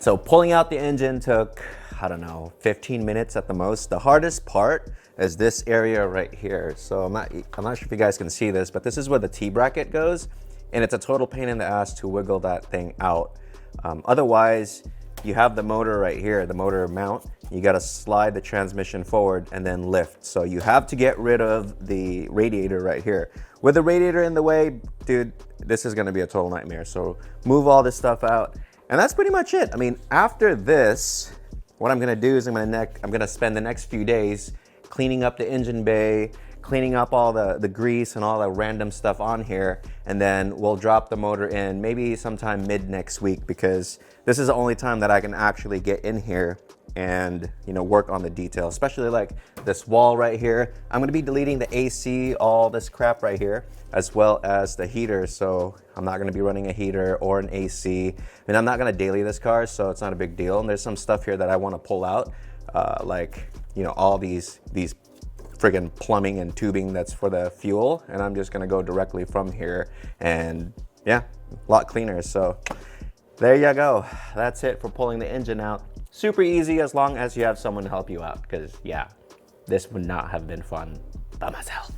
So pulling out the engine took, I don't know, 15 minutes at the most. The hardest part is this area right here. So I'm not sure if you guys can see this, but this is where the T-bracket goes, and it's a total pain in the ass to wiggle that thing out. Otherwise, you have the motor right here, the motor mount. You gotta slide the transmission forward and then lift. So you have to get rid of the radiator right here. With the radiator in the way, dude, this is gonna be a total nightmare. So move all this stuff out. And that's pretty much it. I mean, after this, what I'm gonna do is I'm gonna spend the next few days cleaning up the engine bay, cleaning up all the grease and all the random stuff on here, and then we'll drop the motor in maybe sometime mid next week, because this is the only time that I can actually get in here and, you know, work on the detail, especially like this wall right here. I'm gonna be deleting the AC, all this crap right here, as well as the heater. So I'm not gonna be running a heater or an AC. And I'm not gonna daily this car, so it's not a big deal. And there's some stuff here that I wanna pull out, like, you know, all these friggin' plumbing and tubing that's for the fuel. And I'm just gonna go directly from here, and yeah, a lot cleaner. So there you go. That's it for pulling the engine out. Super easy as long as you have someone to help you out, because yeah, this would not have been fun by myself.